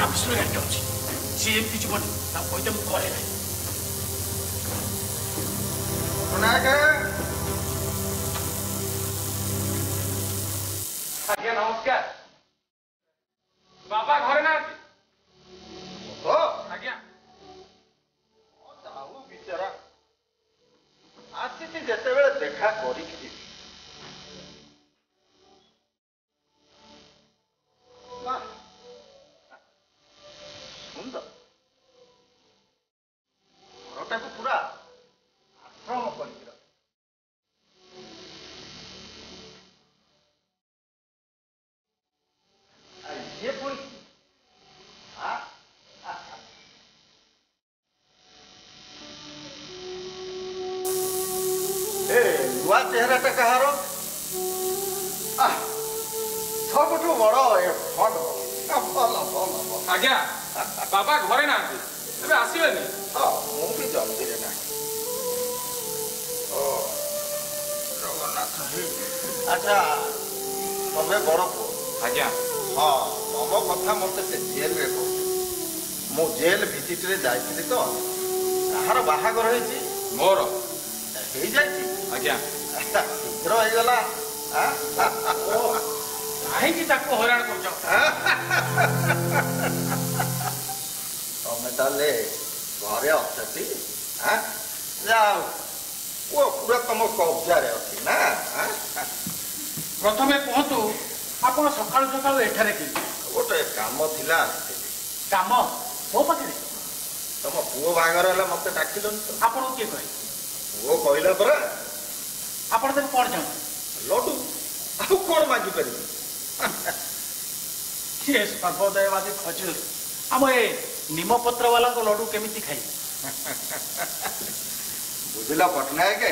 ରାମେଶ୍ୱର ଗାଡ଼ି ଅଛି ସିଏ ଏମିତି ଯିବନି ତାକୁ କହିଦେ ମୁଁ ଘରେ ନାହିଁ। ଆଜ୍ଞା ନମସ୍କାର। ବାବା ଘରେ ନାହାନ୍ତି? ଆଜ୍ଞା ଯାଉ ବିଚାରା ଆସିଛି ଯେତେବେଳେ ଦେଖା କରିକି ଯିବି। ସୁନ୍ଦର ଘରଟାକୁ ପୁରା ଆଶ୍ରମ କରିକି ରଖ। ଇଏ ପୁଣି ନୂଆ ଚେହେରାଟା କାହାର? ସବୁଠୁ ବଡ ଭଲ ଭଲ ଭଲ। ଆଜ୍ଞା ବାବା ଘରେ ନାହାନ୍ତି ଏବେ ଆସିବେନି। ମୁଁ ବି ଜଲ୍ଦିରେ ନାହିଁ। ଜଗନ୍ନାଥ ଆଚ୍ଛା ତମେ ବଡ ପୁଅ? ଆଜ୍ଞା ତମ କଥା ମତେ ସେ ଜେଲରେ କହୁଛି। ମୁଁ ଜେଲ ଭିଜିଟରେ ଯାଇଥିଲି ତ। କାହାର ବାହାଘର ହେଇଛି? ମୋର ହେଇଯାଇଛି। ଆଜ୍ଞା ଶୀଘ୍ର ହେଇଗଲା। କାହିଁକି ତାକୁ ହଇରାଣ କରୁଛ? ତମେ ତାହେଲେ ଘରେ ଅଛନ୍ତି? ଯାଅ ପୁଅ ପୁରା ତମ କବ୍ଜାରେ ଅଛି ନା? ପ୍ରଥମେ କୁହନ୍ତୁ ଆପଣ ସକାଳୁ ସକାଳୁ ଏଠାରେ କି? ଗୋଟେ କାମ ଥିଲା ଆସିଥିଲି। କାମ ମୋ ପାଖରେ? ତମ ପୁଅ ବାହାଘର ହେଲା ମତେ ଡାକିଲନି ତ? ଆପଣଙ୍କୁ କିଏ କହିଲେ? ପୁଅ କହିଲା ପରା। ଆପଣ ତାକୁ କଣ ଚାହୁଁଛନ୍ତି? ଲଡୁ ଆଉ କଣ ମାଗିପାରିବି? କିଏ ସର୍ବୋଦୟବାଦୀ ଖଜୁର ଆମ ଏ ନିମପତ୍ର ବାଲାଙ୍କ ଲଡୁ କେମିତି ଖାଇବେ? ବୁଝିଲ ପଟ୍ଟନାୟକ,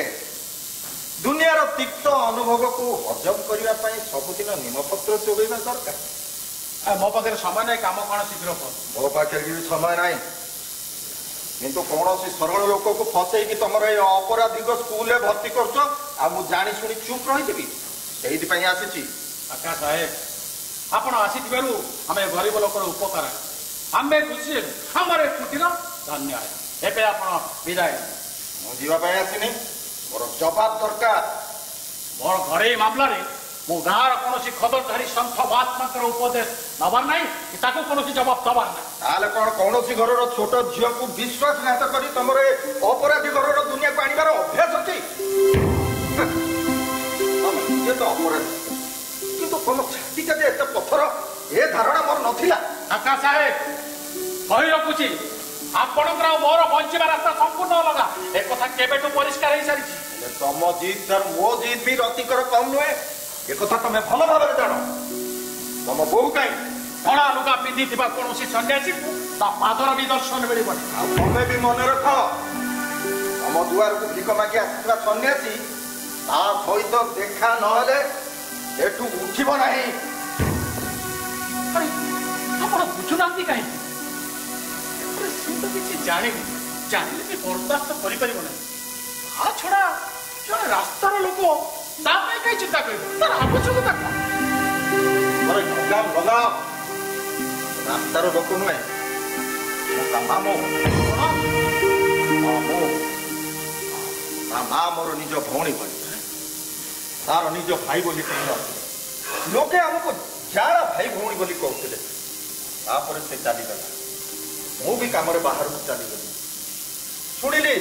ଦୁନିଆର ତିକ୍ତ ଅନୁଭବକୁ ହଜମ କରିବା ପାଇଁ ସବୁଦିନ ନିମପତ୍ର ଚୋବେଇବା ଦରକାର। ମୋ ପାଖରେ ସମୟ ନାହିଁ, କାମ କଣ ଶୀଘ୍ର କର। ମୋ ପାଖରେ ବି ସମୟ ନାହିଁ, କିନ୍ତୁ କୌଣସି ସରଳ ଲୋକକୁ ଫସେଇକି ତମର ଏଇ ଅପରାଧିକ ସ୍କୁଲରେ ଭର୍ତ୍ତି କରୁଛ ଆଉ ମୁଁ ଜାଣି ଶୁଣି ଚୁପ୍ ରହିଥିବି? ସେଇଥିପାଇଁ ଆସିଛି। ଆକା ସାହେବ ଆପଣ ଆସିଥିବାରୁ ଆମେ ଗରିବ ଲୋକର ଉପକାର ଆମେ ଖୁସି ହେବୁ। ଆମର ଛୁଟିର ଧନ୍ୟବାଦ। ଏବେ ଆପଣ ବିଦାୟ। ମୁଁ ଯିବା ପାଇଁ ଆସିନି, ମୋର ଜବାବ ଦରକାର। ମୋର ଘରୋଇ ମାମଲାରେ ମୁଁ ଗାଁର କୌଣସି ଖବରଧାରୀ ସନ୍ଥ ମହାତ୍ମାଙ୍କର ଉପଦେଶ ନେବାର ନାହିଁ କି ତାକୁ କୌଣସି ଜବାବ ଦେବାର ନାହିଁ। ତାହେଲେ କଣ କୌଣସି ଘରର ଛୋଟ ଝିଅକୁ ବିଶ୍ୱାସଘାତ କରି ତମର ଏ ଅପରାଧୀ ଘରର ଦୁନିଆକୁ ଆଣିବାର ଅଭ୍ୟାସ ଅଛି? ନିଜେ ତ ଅପରାଧୀ, କିନ୍ତୁ ତମ ଛାତିଟା ଯେ ଏତେ ପଥର ଏ ଧାରଣା ମୋର ନଥିଲା। କାକା ସାହେବ କହି ରଖୁଛି, ଆପଣଙ୍କର ଆଉ ମୋର ବଞ୍ଚିବା ରାସ୍ତା ସମ୍ପୂର୍ଣ୍ଣ ଅଲଗା। ଏକଥା କେବେଠୁ ପରିଷ୍କାର ହେଇସାରିଛି। ତମ ଜିଦ୍ ଠାରୁ ମୋ ଜିଦ୍ ବି ରତିକର କମ୍ ନୁହେଁ, ଏକଥା ତମେ ଭଲ ଭାବରେ ଜାଣ। ତମ ବୋହୁ କାହିଁ କଳା ଲୁଗା ପିନ୍ଧିଥିବା କୌଣସି ସନ୍ନ୍ୟାସୀକୁ ତା ପାଦର ବି ଦର୍ଶନ ମିଳିବନି। ଆଉ ତମେ ବି ମନେ ରଖ, ତମ ଦୁଆରକୁ ଭିକ ମାଗି ଆସିଥିବା ସନ୍ନ୍ୟାସୀ ତା ସହିତ ଦେଖା ନହେଲେ ଏଠୁ ଉଠିବ ନାହିଁ। ଆପଣ ବୁଝୁନାହାନ୍ତି କାହିଁକି? ସେ ତ କିଛି ଜାଣିନି, ଜାଣିଲେ ବି ବରଦାସ୍ତ କରିପାରିବ ନାହିଁ। ତା ଛଡା ଜଣେ ରାସ୍ତାର ଲୋକ, ତା ପାଇଁ କାହିଁ ଚିନ୍ତା କରିବ? ତାର ଆବଶ୍ୟକତା କଣ? ରାସ୍ତାର ଲୋକ ନୁହେଁ, ତା ମା ମୋର ନିଜ ଭଉଣୀ ଭଳି, ତାର ନିଜ ଭାଇ ବୋଲି କହିଲ। ଲୋକେ ଆମକୁ ଯାହା ଭାଇ ଭଉଣୀ ବୋଲି କହୁଥିଲେ, ତାପରେ ସେ ଚାଲିଗଲା। ମୁଁ ବି କାମରେ ବାହାରକୁ ଚାଲିଗଲି। ଶୁଣିଲି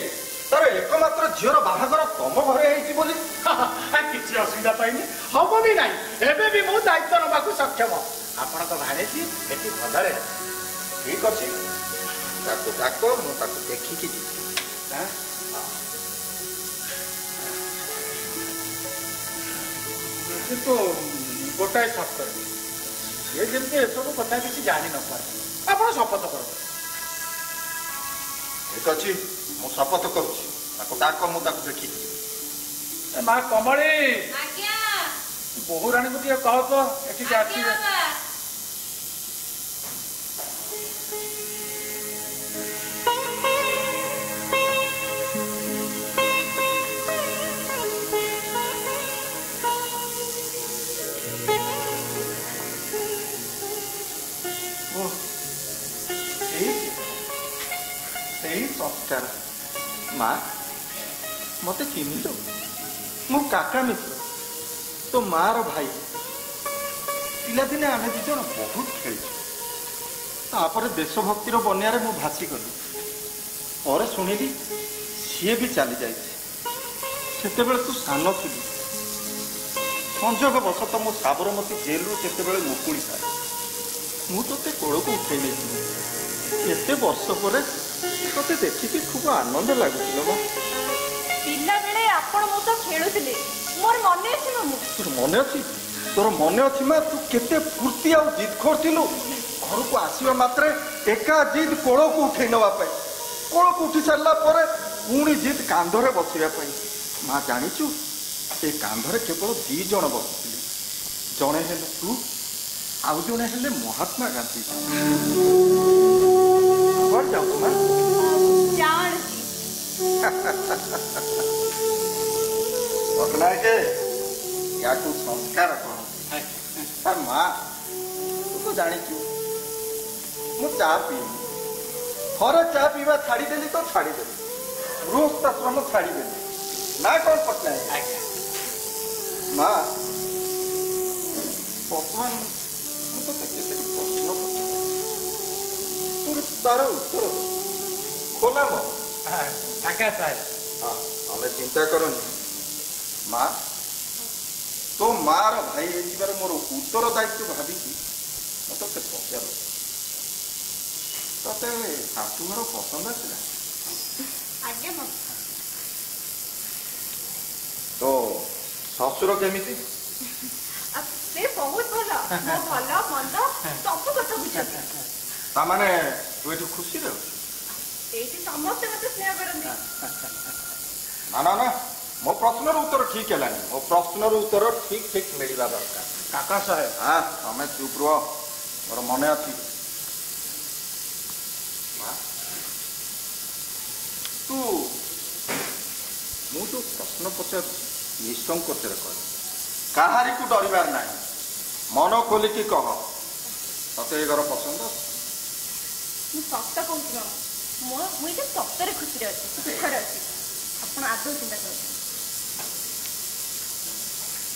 ତାର ଏକମାତ୍ର ଝିଅର ବାହାଘର ତମ ଘରେ ହେଇଛି ବୋଲି। କିଛି ଅସୁବିଧା ପାଇନି, ହବ ବି ନାହିଁ। ଏବେ ବି ମୁଁ ଦାୟିତ୍ୱ ନେବାକୁ ସକ୍ଷମ। ଆପଣଙ୍କ ଭାଣେଜୀ ଏଠି ଭଲରେ ଠିକ ଅଛି, ତାକୁ ଡାକ, ମୁଁ ତାକୁ ଦେଖିକି ଯିବି। କିନ୍ତୁ ଗୋଟାଏ ସର୍ତ୍ତ, ସିଏ ଯେମିତି ଏସବୁ କଥା କିଛି ଜାଣିନପାରେ। ଆପଣ ଶପଥ କରନ୍ତୁ। ଠିକ ଅଛି, ମୁଁ ଶପଥ କରୁଛି। ତାକୁ ଡାକ, ମୁଁ ତାକୁ ଦେଖିକି ଯିବି। ମା କମଳୀ, ବୋହୁ ରାଣୀକୁ ଟିକେ କହ ତ ଏଠିକି ଆସିବେ। नमस्कार माँ मते चिन्ह मो काका मित्र तो माँ रो भाई पिलादिने आम दी जन बहुत खेल देशभक्तिर बनिया मु भासी गली पर शुणिली सी भी चली जाते तू सान थी संजोग बसत मो साबरमती जेल रू केतबेले मुकुड़ी था मु ते कोल को उठे एते वर्ष पर ते देखिकी खूब आनंद लगुला पिला बेले आपण मो तो खेलुथिले मोर मने अछि मम्मी तोर मने अछि तोर मने अछि मा तू केते फुर्ती आ जिद करथिलु घर को आसीबा मात्रे एका जिद कोल को उठे नवा पई कोल को उठी सरला परे पुणी जिद कांधरे बसिबा पई मां जानिचु ए कांधरे केवल 2 जण बसिथिले जणे हेले तू आउ जणे हेले महात्मा गांधी और जाऊ मां जान बकना के या तू संस्कार कौन पर माँ तू तो जानिचु मु चा पी थोड़े चा पीवा छाड़ीदेली तो छाड़ीदेली गृहस्थाश्रम छाड़ीदेली ना कौन पटनायक माँ बर्तमान मुझे प्रश्न तार उत्तर खोला मो काका साहेब हाँ हमें चिंता करनी माँ तो माँ रो भाई जीवार मोर उत्तर दायित्व भाविकी मत पचार ते शाशुघर पसंद आसला आज्ञा मम्मी तो शशुर केमिति से बहुत भलो मो भलो मंद सब कथा बुझती ता माने तू एठु खुशी रे एठी समस्त मते स्नेह करंदी ना ना ना मो प्रश्नर उत्तर ठीक हेलानी मो प्रश्नर उत्तर ठीक ठीक मिलवा दरकार काका साहेब हाँ तमें चुप रुह मोर मन अच्छी तू मु जो प्रश्न पचार निसंकोचर कह कहारी को डरबार ना मन खोलिकी कह तते ए घर पसंद मु सत्य कहूची मुझे सप्तरे खुशी अच्छी सुखर अच्छी आपण आदौ चिंता कर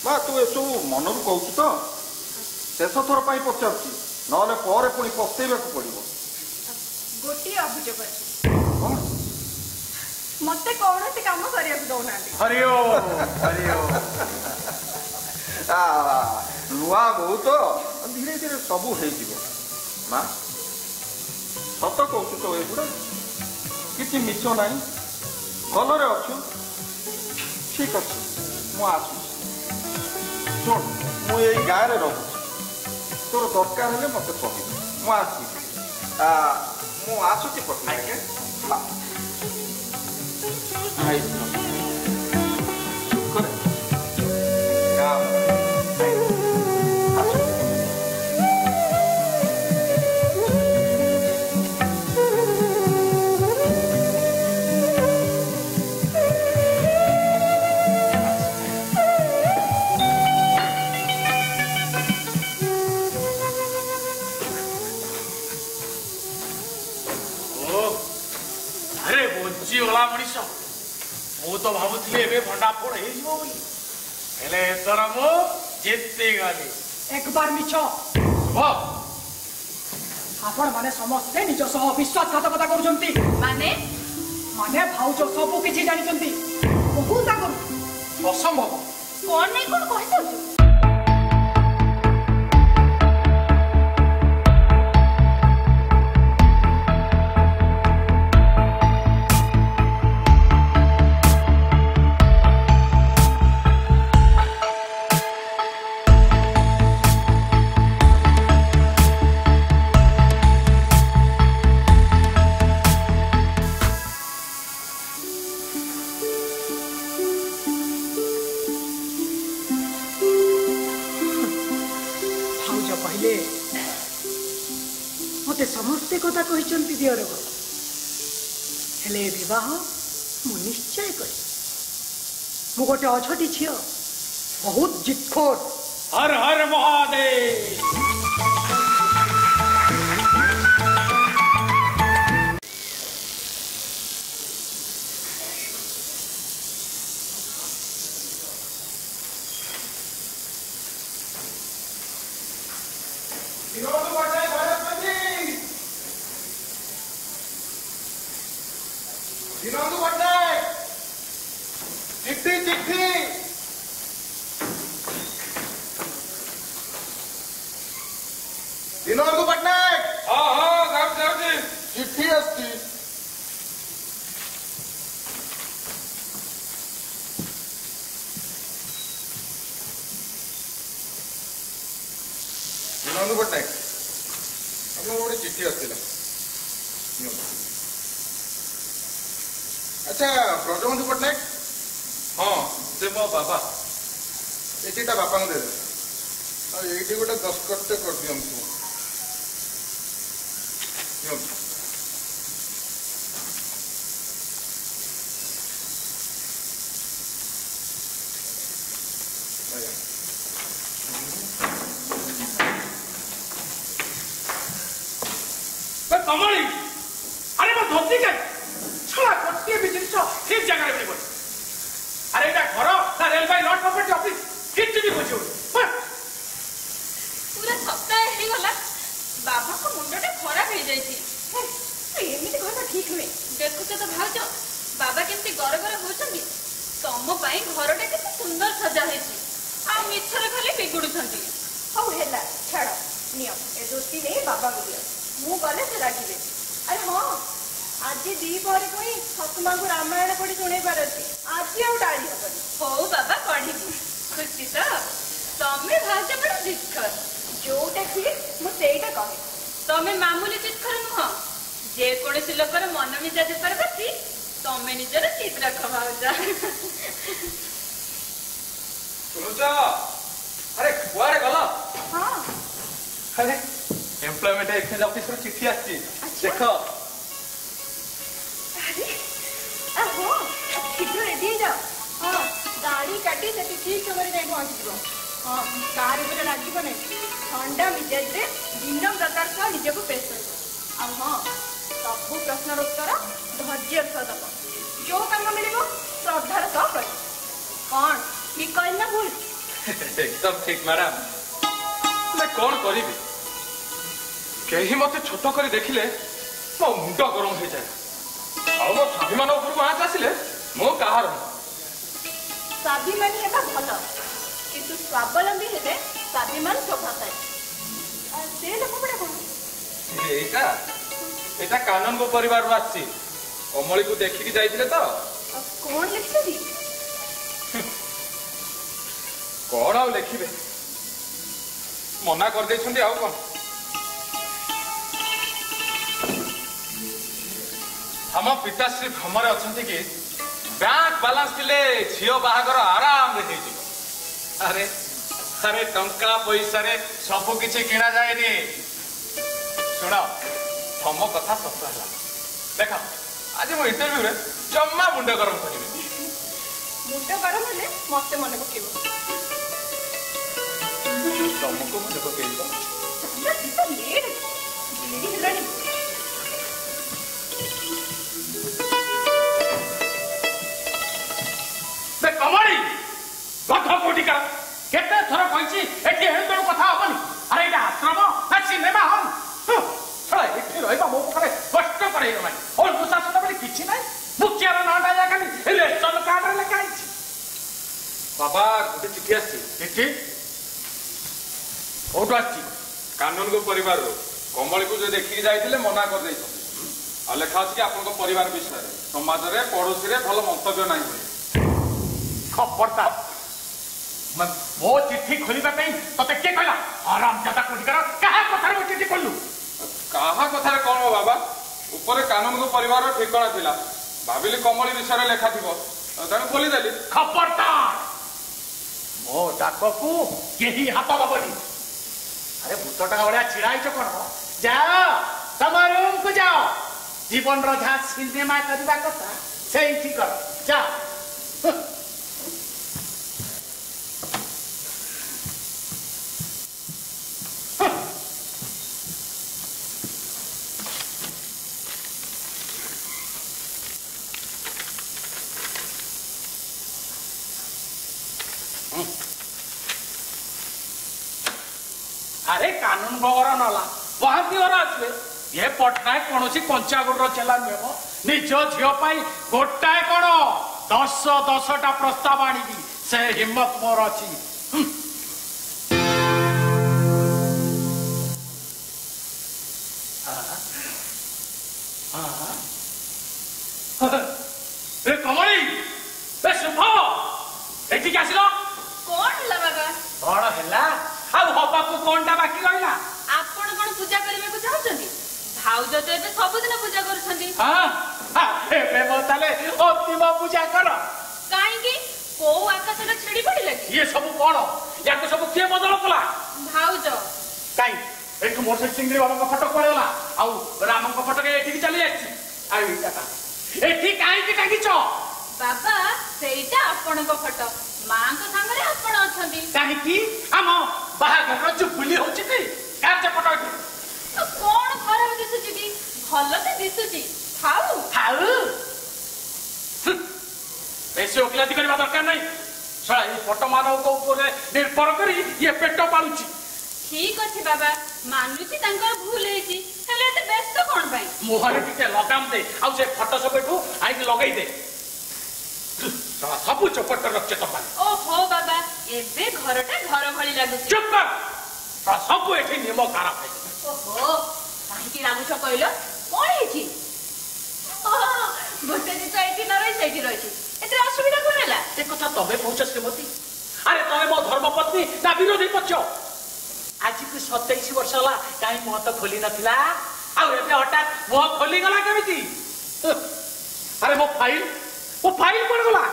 माँ तू एसबू मन कहू तो शेष थर पर पचार ना पर पुणी पस्तेबा पड़ो गोटे अभियोग अच्छी कौन मत कौन से कम करने दौना नुआ बहु तो धीरे धीरे सब हो माँ सत कहू तो एगुड़ा कि मिछ ना भलरे अच्छु ठीक अच्छे मुझे शुण मुझे गाँव में रोच तोर दरकार है मत कह मुझे पटनायक गला मनीष मु तो भावुली ए भंडा फोड़ होर मु जिते गली एक बार मिछ आपण माने समस्ते निज सह विश्वासघातकता करूछंती माने माने भाउज सब किछि जानिछंती बहुत आगु असंभव कौन नहीं कौन कहि दउ मते समस्ते कथा कहते दियर हेले बह मु निश्चय करी मु गोटे अछटी झील बहुत जितखोर हर हर महादेव दिनंदु पट्टनायक चिट्ठी चिट्ठी दिनंदु पट्टनायक हाँ हाँ जाऊँ चिट्ठी अस्ति दिनंदु पट्टनायक आपन गोटे चिट्ठी आसला अच्छा ब्रजबंधु पट्टनायक हाँ से मो बाबा एटा बापा को दे ये गोटे दस्खत कर दियंतु कमली अरे मैं धोती का छला गोटे भी जिन ठीक जगह मिल अरे एटा घर ना रेलवे लॉट प्रॉपर्टी ऑफिस किसी भी बुझो पूरा सप्ताह हो गला बाबा को मुंडटा खराब हो जाई एमती कहना ठीक नुहे देखुच तो भाज बाबा केमती गर गर होचंदी तम पाई घरटा केते सुंदर सजा हेची आ मिछरे खाली बिगुडुछंदी हौ हेला छाड़ नियो ए दोस्ती नहीं बाबा को दियो मु गले से रागिबे अरे हां आज दी पर कोई सतमा को रामायण पढ़ी सुने पारती आज आउ डाली हबनी हो बाबा पढ़ी खुशी तो तमे भाज बड़ जितकर जोटा ठीक मु सेटा कहे तमे मामूली जितकर नुह जे कोनसी लोकर मन मिजाज पर बसी तमे निजर चित रख भाउजा सुनुचा अरे कुआरे गला हां अरे एम्प्लॉयमेंट एक्सचेंज ऑफिस रो चिट्ठी आछि देखो अरे अहो शीघ्र रेडी हो जाओ हां गाड़ी काटी से ठीक समय जाई पहुंच जीवो हां कार ऊपर लागिबो नै ठंडा मिजाज रे दिन प्रकार का निजे को पेश करो आ हां सब प्रश्न उत्तर धैर्य सह दब जो काम मिलिबो श्रद्धार सह कर कौन ठीक कहल ना भूल एकदम ठीक मैडम मैं कौन करिबी कहीं मत छोट कर देखिले मो मुंड गरम हो जाए आ मो स्वाभिमान ऊपर आँच आसिले मो कहार स्वाभिमानी हेबा भल किंतु स्वावलंबी हेले स्वाभिमान शोभा पाए से लोक बड़ा कोन एटा एटा कानून को परिवार आसी कमली को देखिक जाइथिले तो कौन लिखछदी कौन आउ लिखिबे मना कर देछंदी आउ कोन हम पिताश्री भ्रमरे अच्छा कि बैंक बालांस थे झील बाहागर आराम रे अरे अरे टंका पैसा सब किसी किना जाए शुण तम कथा सत है देख आज मो इंटरव्यू रे जम्मा मुंड गरम कर मुंड गरम हेले मते मन पकेबो तुमको मन पकेबो कमली गध कोटिका केते थर कहिछि एठी हेतु कथा हबनी अरे एटा आश्रम ना सिनेमा हम छला एठी रहबा मो पखरे कष्ट करे रे भाई और प्रशासन बली किछि नै मुखियार नाटा या खाली इलेक्शन कार्ड रे लिखा आइछि बाबा गोटे चिट्ठी आछि चिट्ठी ओटो आछि कानून को परिवार रो कमली को जो देखिक जाइथिले मना कर दै आ लेखा अछि कि आपन परिवार विषय समाज रे पड़ोसी रे भलो मंतव्य नाही खबरदार मो चिट्ठी खोलिबा पई तते के कहला आराम ज्यादा कोटिकर काहा कथार मो चिट्ठी खोललु काहा कथार कोन बाबा ऊपर कानून को परिवार ठिकाना थिला भाबिली कमली विषय लेखा थिबो तने खोली देली खबरदार मो डाक को केही हाथ दबनी अरे भूतटा भलिया छिड़ाइछ कोन जाओ तम रूम को जाओ जीवन रो जा सिनेमा करबा कथा सेही ठीक कर जा अरे कानून भंगर नाला महांती घर आसवे ये पटनायक कौन कंचागुड़ चेला नुह निज झील गोटाए कौन 10-10टा प्रस्ताव आनिकी से हिम्मत मोर अच्छी कमली शुभ एठिक आसिल कौन है बाबा कौन है हबाकू कौनटा बाकी रहा आपण कौन पूजा करने को चाहते भाउज तो एबे सबुदिन पूजा करूछंती अंतिम पूजा कर काईकी को आकाश रे छेड़ी पड़ी लगी ये सब कौन या तो सब किए बदल कला भाउज काई एक मोर सिंगरी बाबा का फोटो पड़ेला आ राम का फोटो के एठी चली आछि आई टाटा एठी काई की टांगीच बाबा सेटा आपण को फोटो मां को संग रे आपण अछंती काहे की हम बाहागर जुबली होछि की काचे फोटो कौन खराब दिसुची की भलो ते दिसुची खाऊ खाऊ बेसी ओकिलाती करबा दरकार नहीं सळा ये फोटो मानव को ऊपर निर्भर करी ये पेट पालुची ठीक अछि बाबा मानुची तांकर भूल हेची हेले ते व्यस्त कोन भाई मुहरे टिके लगाम दे आ से फोटो सब एठू आई लगाई दे सळा सब चपट रखे तो पानी ओहो बाबा एबे घरटा घर भली लागुची चुप कर सळा सब एठी नियम खराब है ओहो काहे की लागुछ कहलो कोन हेची गोटे जी तो एठी न रही सेठी रही एते असुविधा कोन हला से कथा तबे पहुंच श्रीमती अरे तमे मो धर्म पत्नी ना विरोधी पक्ष आज की 27 वर्ष हला काई मुह तो खोली नथिला आ एबे हठात मुह खोली गला केमिति अरे मो फाइल पड़ गला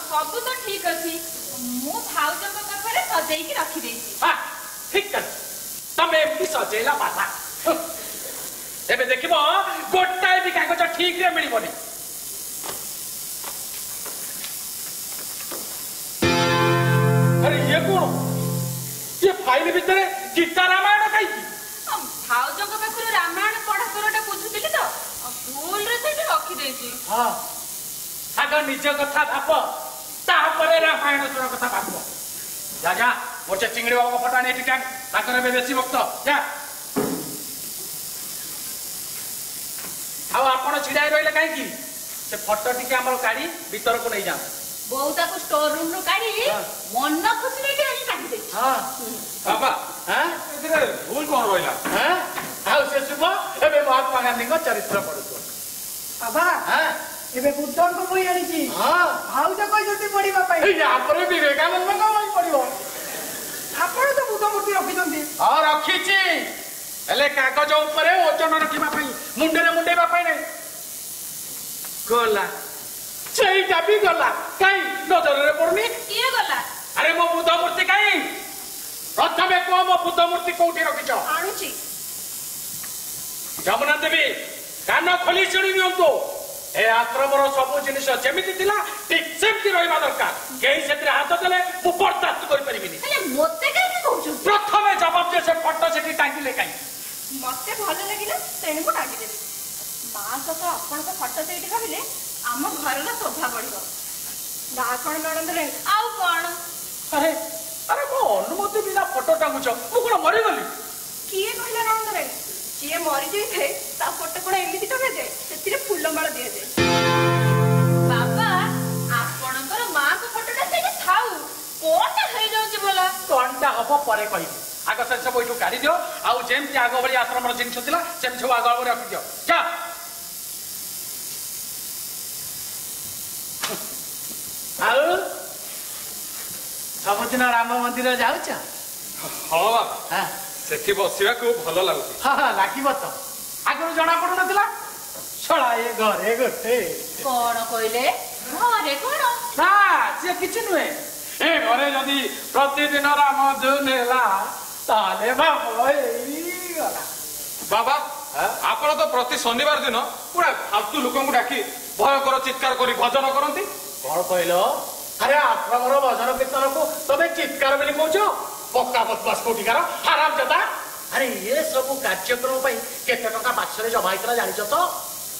सब तो ठीक अछि मु भाउज को पाखरे सजेई की रखी देछि हां ठीक कर तमे एमती सजेला बाबा एबे देखिबो गोटाए भी कागज ठीक रे मिलिबोनी अरे ये कौन ये फाइल भीतर गीता रामायण कहीं भाउज को पाखरे रामायण पढ़ा करटा बुझुतिली तो भूल रे सेठी रखी देछि हां आग निज कथा भाप तापरे रामायण सुर कथा भाप जा जा मोचे चिंगड़ी बाबा को फटाने ठीक ठाक ताकर बे बेसी वक्त जा आ आपण छिड़ाई रहले काहे की से फोटो टिके हमर गाड़ी भीतर को नहीं जा बहुता को स्टोर रूम रो काढी मन खुशी रे के काढी दे हां बाबा हां एदिरे भूल कोन रोइला हां आउ से सुबह एबे महात्मा गांधी को चरित्र पढुतो बाबा हां एबे बुद्धन को बोई आनी छी हां भाउज कहि जति पढिबा पाई ए या पर विवेकानंद को बोई पढिबो आपण तो बुद्ध मूर्ति रखि दंती हां रखिछि एले कागज ऊपर ओजन रखिबा पई मुंडे रे मुंडेबा पई नै गला चैटा भी गला काई नजर रे पड़नी किए गला अरे मो बुद्ध मूर्ति काई प्रथमे को मो बुद्ध मूर्ति कोठी रखिछ आनुची जमुना देवी कान खोली शुणी नियंतु ए आश्रमर सब जिनिस जेमिति थिला ठीक सेमति रहइबा दरकार केही सेतिर हाथ देले मु बर्दाश्त करि परिबिनी हेले मोते काई कहउछु प्रथमे जवाब दे से फोटो सेठी टांगिले काई मते भलो लागिला तेने को टाकी देबी मां सका आपण को फोटो सेठी कहले आम घर ना शोभा बढ़िबो ना कोन नडंद रे आउ कोन अरे अरे मो अनुमति बिना फोटो टांगुछ मु कोन मरि गली किए कहला नडंद रे जे मरि जई थे ता फोटो कोन एमिति टके दे सेतिरे फूल माळ दिए दे बाबा आपणकर मां को फोटोटा सेठी थाउ कोनटा हे जाउची बोला कोनटा हबो परे कहि आग से सब ओइठु काढी दियो आउ जेमति आग बळी आश्रमर जिनिस थिला सेम सब आग बळी रखि दियो जा आउ सबदिन राम मंदिर जाउछ हां बाबा हां सेठी बसिबा को भलो लागुची हां लागिबो तो आगु जणा पडु नथिला छळा ए घरे गटे कोन कहले घरे कोन ना से किछ नुहे ए घरे जदी प्रतिदिन राम धुन हेला ताले बाबा एई गला बाबा आपण तो प्रति शनिवार दिन पूरा फालतू लोक को डाकी भयंकर चित्कार करी भजन करती कौन कहल अरे आश्रमर भजन कीर्तन को तमे चित्कार बोली कहछ पक्का बदमाश कोटिकार हराम जता अरे ये सब कार्यक्रम पई केते टका बाक्सरे जमा हैतला जानिछ तो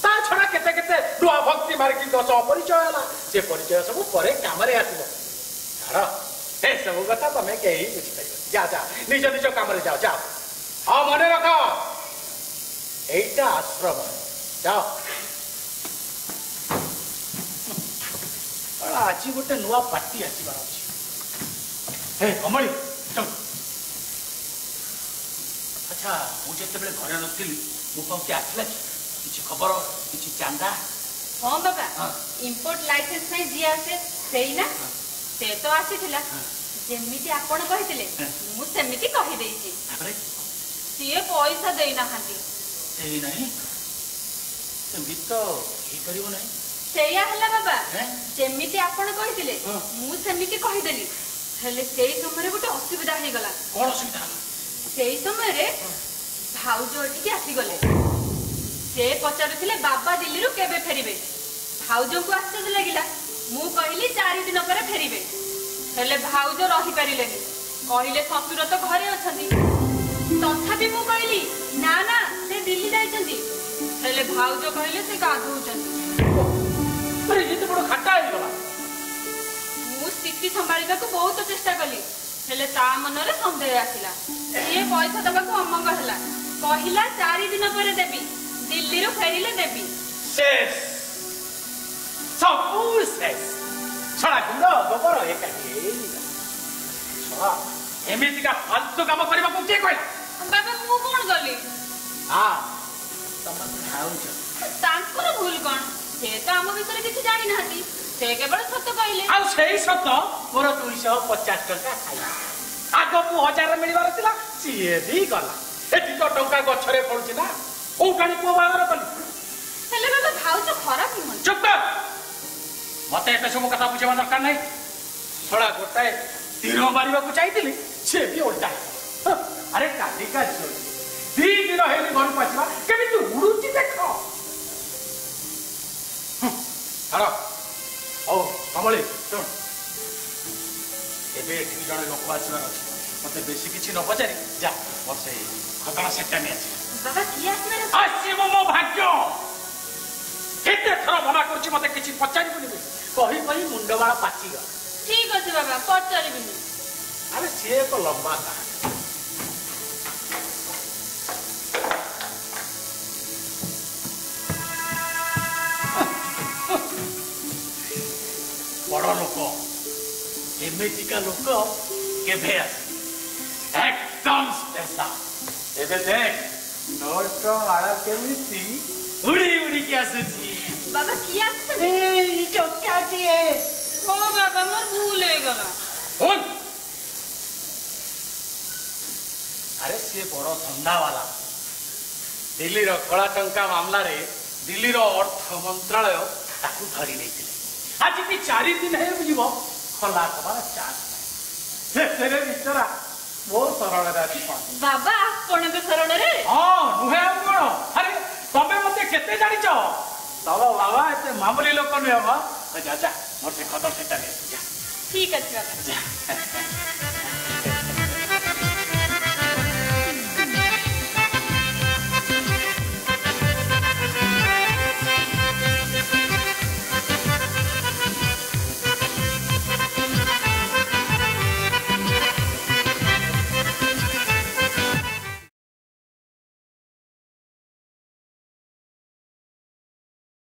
ता छडा केते केते दुआ भक्ति मार्गी दस परिचय हला से परिचय सब परे काम रे आसीबो यार ए सब कथा तमे केही बुझि पाइबो जा जा निज निज काम रे जाओ जाओ हाँ मने रख एटा आश्रम जाओ आज गोटे नुआ पार्टी आसबार अच्छे कमली अच्छा मुझे घरे नी मुझे आसला कि खबर कि चांदा हाँ बाबा इंपोर्ट लाइसेंस में जी आसे सेई ना से तो आसीथिला जेमिति आपण कहिथिले मु सेमिति कहि देइछि सीए पैसा देई ना हांती देई नहीं सेमिति तो ही परिबो नहीं सेया हला बाबा जेमिति आपण कहिथिले मु सेमिति कहि देली हेले सेई समय गोटे असुविधा हे गला कोन असुविधा सेई समय रे भाउजो एठी आसी गले से पचारुथिले बाबा दिल्ली रु केबे फेरिबे भाउजो को आश्चर्य लागिला मु कहली 4 दिन पर फेरिबे हेले भाउजो रही परिलेनी कहले ससुर तो घरे अछंती तथापि मु कहली ना ना से दिल्ली जाइछंती हेले भाउजो कहले से गाधौछंती अरे ये तो बड़ खट्टा हे गला मु स्थिति संभाळिबा को बहुत चेष्टा कली हेले ता मन रे संदेह आसिला ये पैसा दबा को अमंग हला कहला 4 दिन पर देबी दिल्ली रु फेरिले देबी शेष सबू शेष छड़ा गुंड गोबर एका छड़ा एमिति का फालतू काम करबा को के कहला बाबा मु कोन गली हां तम खाउछ तांकर भूल कोन से तो हम विषय किछि जानि नहती से केवल सत्य कहले आ सेही सत मोर 250 टका खाई आगो मु 1000 मिलिबार थिला सिए दी गला एठी तो टंका गछरे पड़छि ना ओ कानी को बागर कली हेले बाबा भाउज खराब ही चुप कर मते एते सब कथा बुझेबा दरकार नै थोड़ा गोटाए तीर मारिबा को चाहतिली से भी उल्टा अरे काली का जो दी दिन हेली घर पाछवा केबी तू उडुची देखो हारो ओ कमली सुन एबे एठी जण लोक आछिबार अछि मते बेसी किछि न पचारि जा मोर से खतरा सेटा ने अछि बाबा की आसले आसी मो भाग्य केते थरा मना करछि मते किछि पचारि बुनी कहि कहि मुंडवाळा पाची ग ठीक अछि बाबा पचारिबिनी अरे से तो लंबा था बड़ लोक एमेटिका लोक केभे आस एकदम स्पेशल एबे देख नोट आला केमिति उड़ी उड़ी के आसुची बाबा की आसले ए चोक्का दिए ओ बाबा मोर भूल हे गला बोल अरे से बड़ धंदा वाला दिल्ली रो कला टंका मामला रे दिल्ली रो अर्थ मंत्रालय ताकू धरी नैथिले आज की 4 दिन हे बुझिबो खला खबर चांस नै तेरे बिचारा बहुत सरल राजी पास बाबा कोन के शरण रे हां नुहे कोन अरे तबे मते केते जानि छ तब बाबा एते मामूली लोक न हबा जा जा मोर से खतर से जा ठीक अछि बाबा